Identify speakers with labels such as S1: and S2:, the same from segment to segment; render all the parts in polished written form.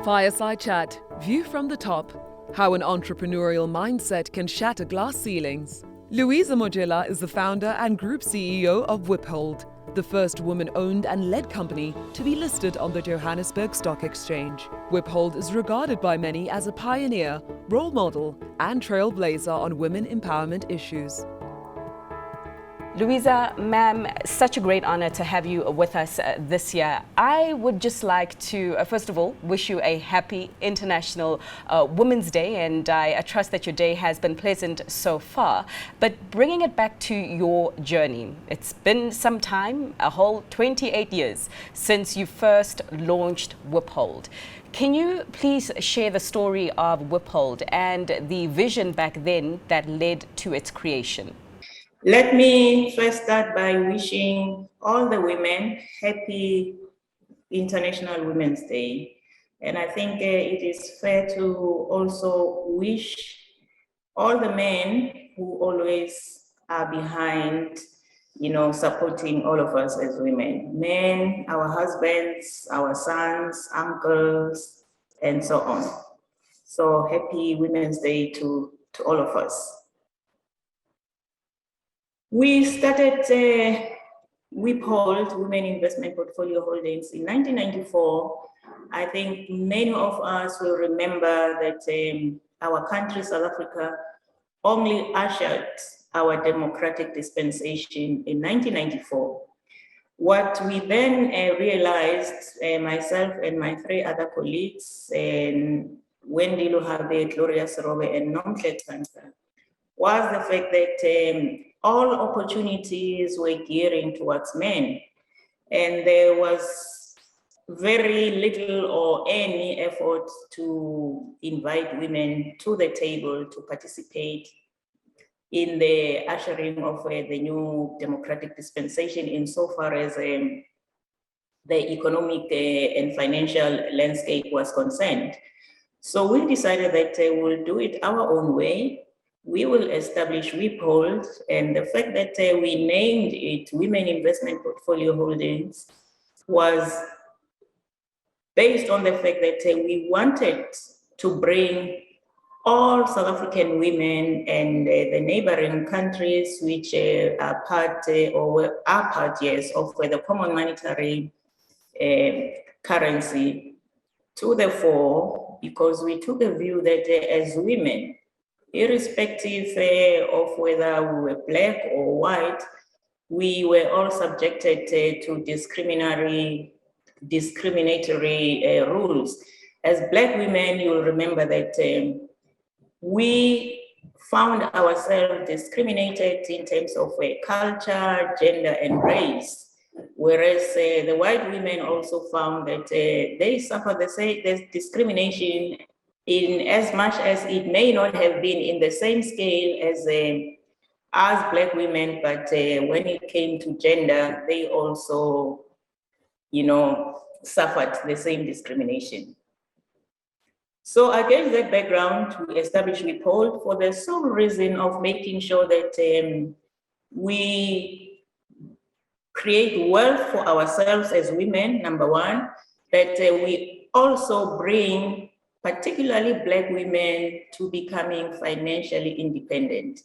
S1: Fireside Chat, View from the Top, how an entrepreneurial mindset can shatter glass ceilings. Louisa Mojela is the founder and group CEO of Wiphold, the first woman-owned and led company to be listed on the Johannesburg Stock Exchange. Wiphold is regarded by many as a pioneer, role model, and trailblazer on women empowerment issues.
S2: Louisa, ma'am, such a great honor to have you with us this year. I would just like to, first of all, wish you a happy International Women's Day, and I trust that your day has been pleasant so far. But bringing it back to your journey, it's been some time, a whole 28 years, since you first launched Wiphold. Can you please share the story of Wiphold and the vision back then that led to its creation?
S3: Let me first start by wishing all the women happy International Women's Day. And I think it is fair to also wish all the men who always are behind, supporting all of us as women. Men, our husbands, our sons, uncles, and so on. So happy Women's Day to all of us. We started Wiphold, Women Investment Portfolio Holdings, in 1994. I think many of us will remember that our country, South Africa, only ushered our democratic dispensation in 1994. What we then realized, myself and my three other colleagues, Wendy Luhabe, Gloria Serobe, and Nomhle Tsansa, was the fact that all opportunities were gearing towards men, and there was very little or any effort to invite women to the table to participate in the ushering of the new democratic dispensation insofar as the economic and financial landscape was concerned. So we decided that we'll do it our own way. We will establish Wiphold, and the fact that we named it Women Investment Portfolio Holdings was based on the fact that we wanted to bring all South African women and the neighboring countries which are part of the common monetary currency to the fore, because we took a view that as women, irrespective of whether we were black or white, we were all subjected to discriminatory rules. As black women, you'll remember that we found ourselves discriminated in terms of culture, gender, and race, whereas the white women also found that they suffered the same discrimination in as much as it may not have been in the same scale as black women, but when it came to gender, they also, suffered the same discrimination. So against that background, we established Wiphold for the sole reason of making sure that we create wealth for ourselves as women, number one, that we also bring particularly black women to becoming financially independent.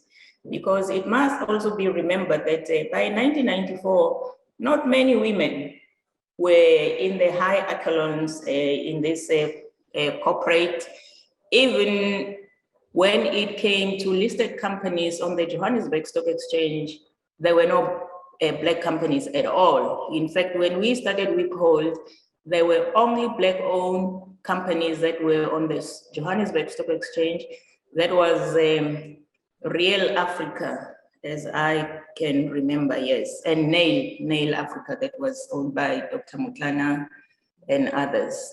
S3: Because it must also be remembered that by 1994, not many women were in the high echelons in this corporate. Even when it came to listed companies on the Johannesburg Stock Exchange, there were no black companies at all. In fact, when we started Wiphold, there were only black-owned companies that were on the Johannesburg Stock Exchange. That was Real Africa, as I can remember, yes, and Nail Africa, that was owned by Dr. Mutlana and others.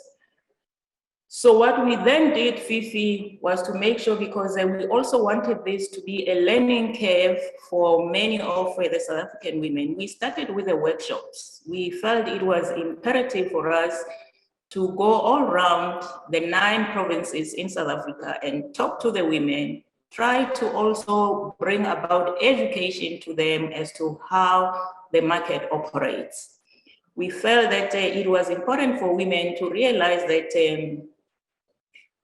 S3: So what we then did, Fifi, was to make sure, because we also wanted this to be a learning curve for many of the South African women. We started with the workshops. We felt it was imperative for us to go all around the 9 provinces in South Africa and talk to the women, try to also bring about education to them as to how the market operates. We felt that it was important for women to realize that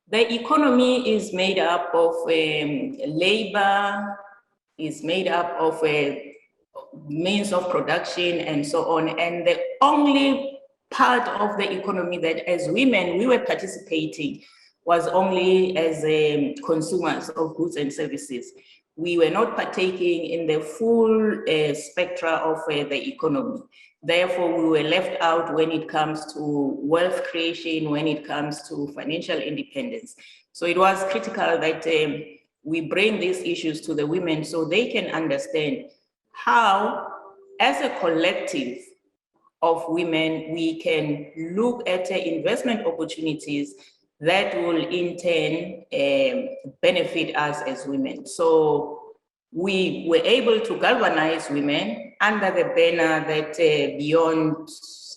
S3: The economy is made up of labor, is made up of means of production and so on. And the only part of the economy that as women we were participating was only as consumers of goods and services. We were not partaking in the full spectra of the economy. Therefore, we were left out when it comes to wealth creation, when it comes to financial independence. So it was critical that we bring these issues to the women so they can understand how, as a collective of women, we can look at investment opportunities that will in turn benefit us as women. So we were able to galvanize women under the banner that beyond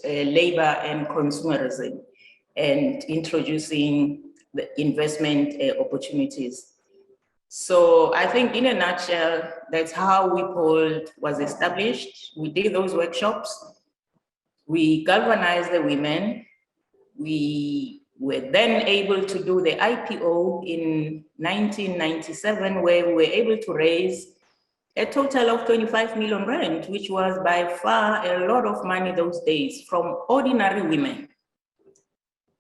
S3: labor and consumerism, and introducing the investment opportunities. So I think in a nutshell, that's how WIPOLD was established. We did those workshops. We galvanized the women. We were then able to do the IPO in 1997, where we were able to raise a total of 25 million rand, which was by far a lot of money those days from ordinary women.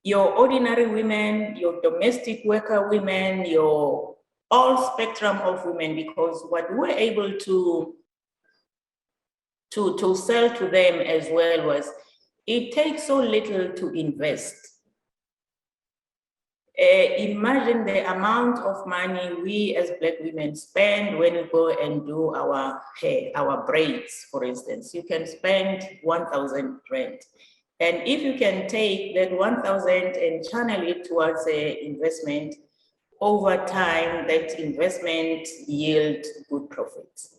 S3: Your ordinary women, your domestic worker women, your all spectrum of women, because what we were able to sell to them as well was, it takes so little to invest. Imagine the amount of money we as Black women spend when we go and do our hair, our braids, for instance. You can spend 1,000 rand. And if you can take that 1,000 and channel it towards investment, over time, that investment yield good profits.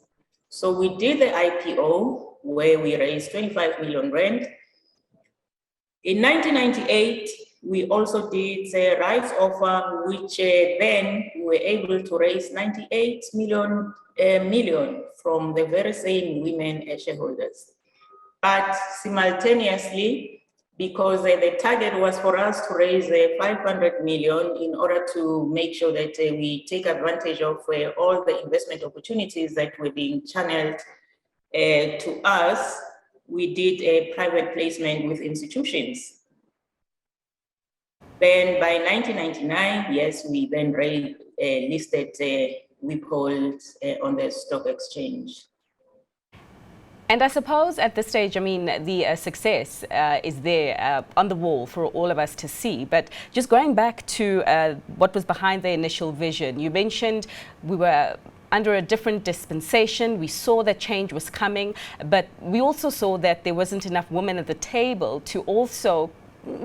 S3: So we did the IPO where we raised 25 million rand. In 1998, we also did the rights offer, which then we were able to raise 98 million from the very same women as shareholders. But simultaneously, because the target was for us to raise 500 million in order to make sure that we take advantage of all the investment opportunities that were being channeled to us, we did a private placement with institutions. Then by 1999, yes, we then listed WIPOLD on the stock exchange.
S2: And I suppose at this stage, I mean, the success is there on the wall for all of us to see. But just going back to what was behind the initial vision, you mentioned we were under a different dispensation. We saw that change was coming, but we also saw that there wasn't enough women at the table to also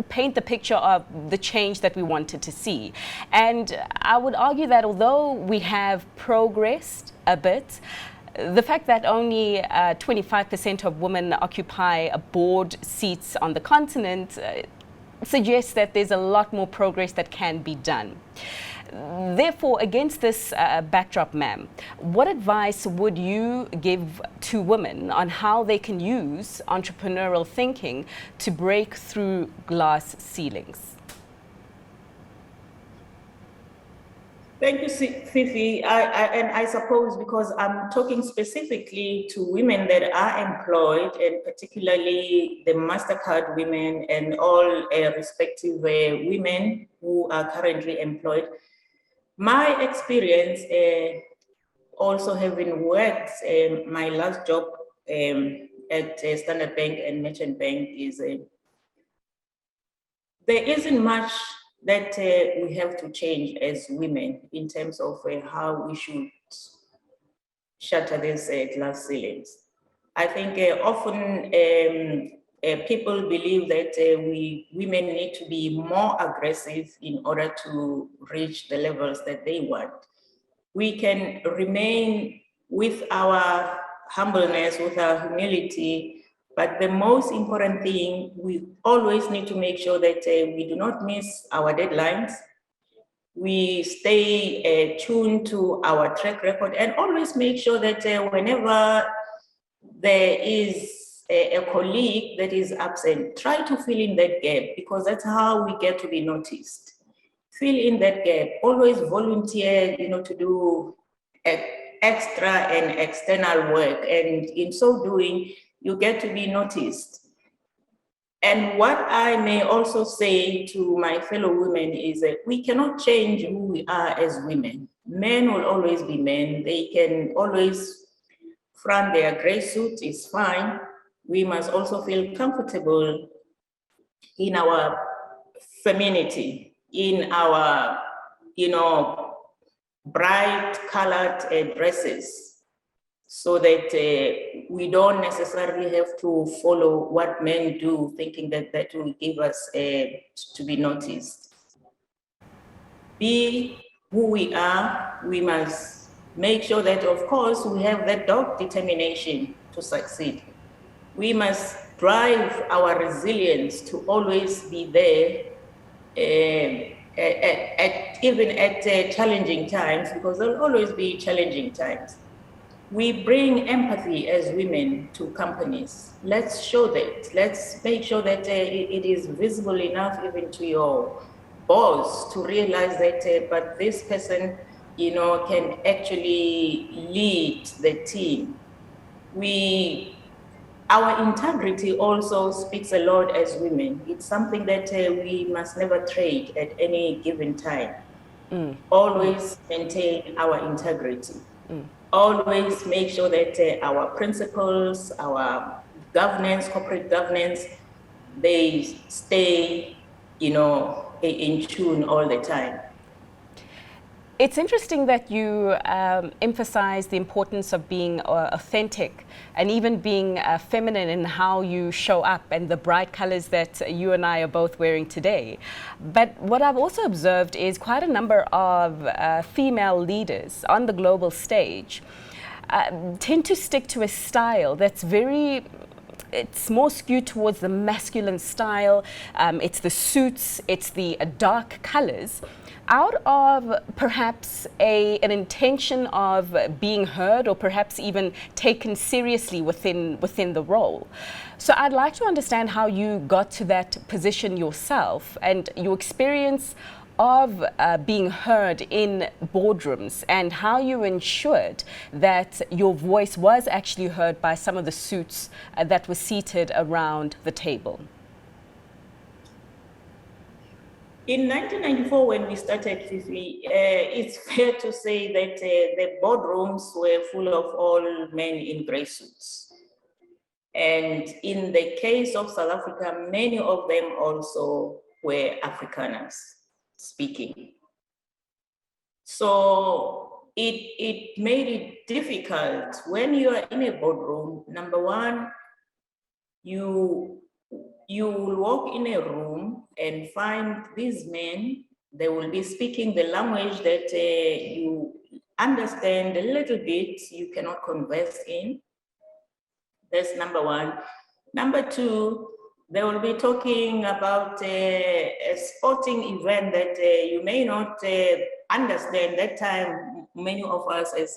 S2: paint the picture of the change that we wanted to see. And I would argue that although we have progressed a bit, the fact that only 25% of women occupy board seats on the continent suggests that there's a lot more progress that can be done. Therefore, against this backdrop, ma'am, what advice would you give to women on how they can use entrepreneurial thinking to break through glass ceilings?
S3: Thank you, Fifi. And I suppose because I'm talking specifically to women that are employed, and particularly the MasterCard women and all respective women who are currently employed. My experience, also having worked my last job at Standard Bank and Merchant Bank, is there isn't much that we have to change as women in terms of how we should shatter these glass ceilings. I think often people believe that women need to be more aggressive in order to reach the levels that they want. We can remain with our humbleness, with our humility, but the most important thing, we always need to make sure that we do not miss our deadlines. We stay tuned to our track record and always make sure that whenever there is a colleague that is absent, try to fill in that gap, because that's how we get to be noticed. fill in that gap. Always volunteer, to do extra and external work. And in so doing, you get to be noticed. And what I may also say to my fellow women is that we cannot change who we are as women. Men will always be men. They can always front their gray suit, is fine. We must also feel comfortable in our femininity, in our, bright colored dresses, so that we don't necessarily have to follow what men do, thinking that that will give us to be noticed. Be who we are. We must make sure that, of course, we have that dogged determination to succeed. We must drive our resilience to always be there, even at challenging times, because there'll always be challenging times. We bring empathy as women to companies. Let's show that. Let's make sure that it is visible enough even to your boss to realize that, but this person, can actually lead the team. Our integrity also speaks a lot as women. It's something that we must never trade at any given time. Always maintain our integrity. Always make sure that our principles, our governance, corporate governance, they stay, in tune all the time.
S2: It's interesting that you emphasize the importance of being authentic and even being feminine in how you show up and the bright colors that you and I are both wearing today. But what I've also observed is quite a number of female leaders on the global stage tend to stick to a style that's it's more skewed towards the masculine style. It's the suits, it's the dark colors, out of perhaps an intention of being heard or perhaps even taken seriously within the role. So I'd like to understand how you got to that position yourself and your experience of being heard in boardrooms and how you ensured that your voice was actually heard by some of the suits that were seated around the table.
S3: In 1994, when we started FIFI, it's fair to say that the boardrooms were full of all men in gray suits. And in the case of South Africa, many of them also were Afrikaners speaking. So it made it difficult when you are in a boardroom. Number one, you will walk in a room and find these men. They will be speaking the language that you understand a little bit, you cannot converse in. That's number one. Number two, they will be talking about a sporting event that you may not understand. That time, many of us as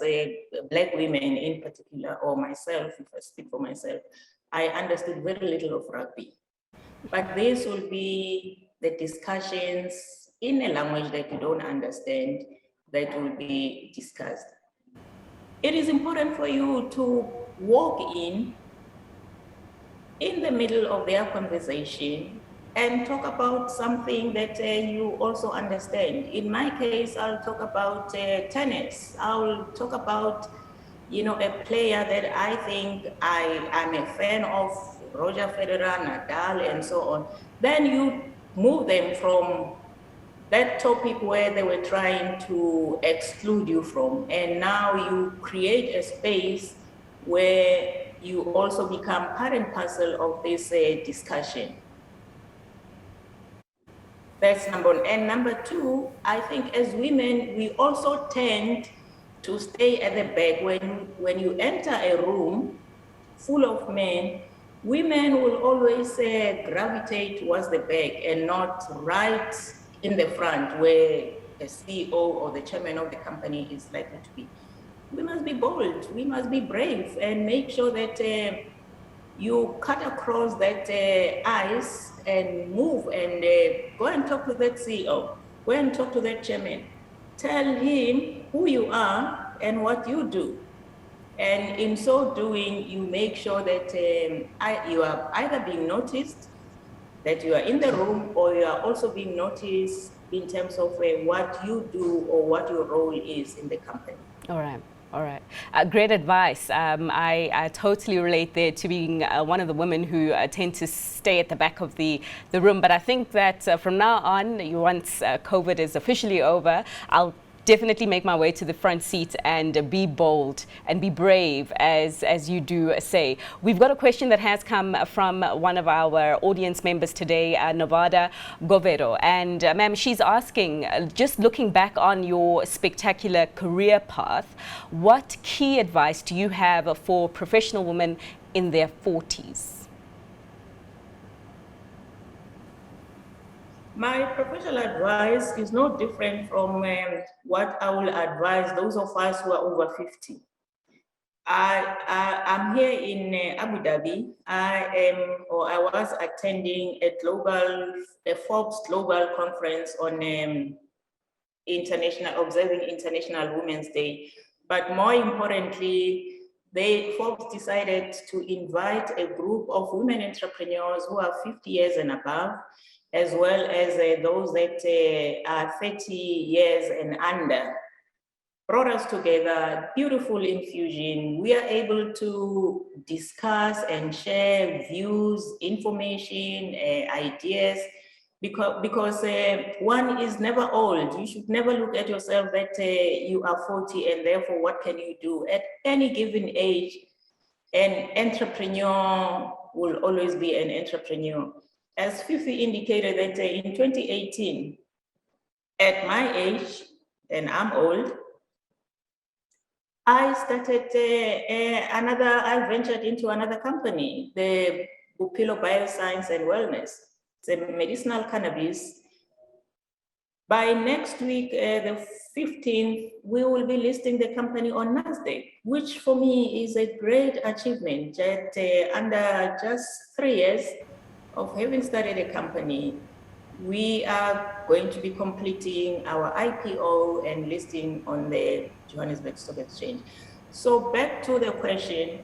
S3: Black women in particular, or myself, if I speak for myself, I understood very little of rugby. But this will be the discussions in a language that you don't understand that will be discussed. It is important for you to walk in the middle of their conversation and talk about something that you also understand. In my case, I'll talk about tennis. I'll talk about, a player that I think I'm a fan of, Roger Federer, Nadal, and so on. Then you move them from that topic where they were trying to exclude you from, and now you create a space where you also become part and parcel of this discussion. That's number one. And number two, I think as women, we also tend to stay at the back. When you enter a room full of men, women will always gravitate towards the back and not right in the front where the CEO or the chairman of the company is likely to be. We must be bold, we must be brave, and make sure that you cut across that ice and move and go and talk to that CEO. go and talk to that chairman. Tell him who you are and what you do. And in so doing, you make sure that you are either being noticed, that you are in the room, or you are also being noticed in terms of what you do or what your role is in the company.
S2: All right. All right. Great advice. I totally relate there to being one of the women who tend to stay at the back of the room. But I think that from now on, once COVID is officially over, I'll definitely make my way to the front seat and be bold and be brave, as you do say. We've got a question that has come from one of our audience members today, Nevada Govero. And ma'am, she's asking, just looking back on your spectacular career path, what key advice do you have for professional women in their 40s?
S3: My professional advice is no different from what I will advise those of us who are over 50. I'm here in Abu Dhabi. I was attending a Forbes Global Conference on observing International Women's Day. But more importantly, Forbes decided to invite a group of women entrepreneurs who are 50 years and above, as well as those that are 30 years and under. Brought us together, beautiful infusion. We are able to discuss and share views, information, ideas, because one is never old. You should never look at yourself that you are 40 and therefore what can you do? At any given age, an entrepreneur will always be an entrepreneur. As Fifi indicated that in 2018, at my age, and I'm old, I ventured into another company, the Bupilo Bioscience and Wellness. It's a medicinal cannabis. By next week, the 15th, we will be listing the company on NASDAQ, which for me is a great achievement that under just 3 years of having started a company, we are going to be completing our IPO and listing on the Johannesburg Stock Exchange. So back to the question,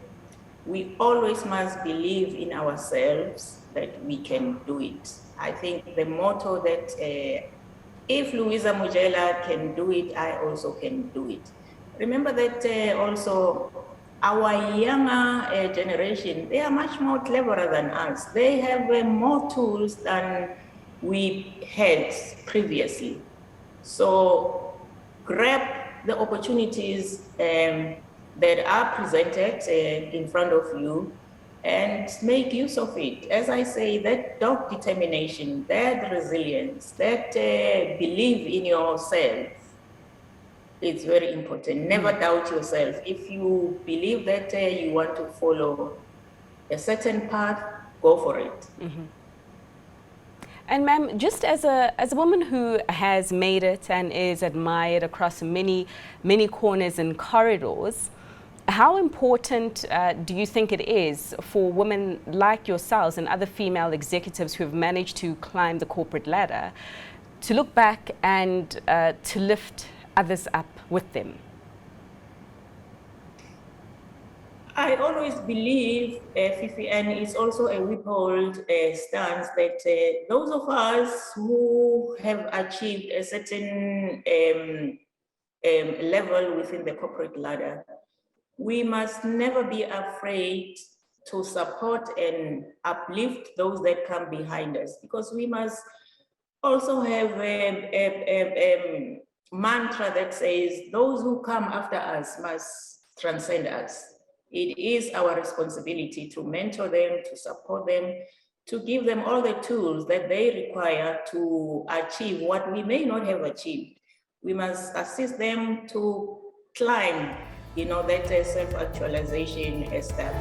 S3: we always must believe in ourselves that we can do it. I think the motto that if Louisa Mojela can do it, I also can do it. Remember that also our younger generation, they are much more cleverer than us. They have more tools than we had previously. So grab the opportunities that are presented in front of you and make use of it. As I say, that dogged determination, that resilience, that belief in yourself, it's very important. Never doubt yourself. If you believe that you want to follow a certain path, go for it.
S2: Mm-hmm. And ma'am, just as a woman who has made it and is admired across many corners and corridors, how important do you think it is for women like yourselves and other female executives who have managed to climb the corporate ladder to look back and to lift others up with them?
S3: I always believe, Fifi, and it's also a Wiphold stance, that those of us who have achieved a certain level within the corporate ladder, we must never be afraid to support and uplift those that come behind us, because we must also have a mantra that says those who come after us must transcend us. It is our responsibility to mentor them, to support them, to give them all the tools that they require to achieve what we may not have achieved. We must assist them to climb, that self-actualization step.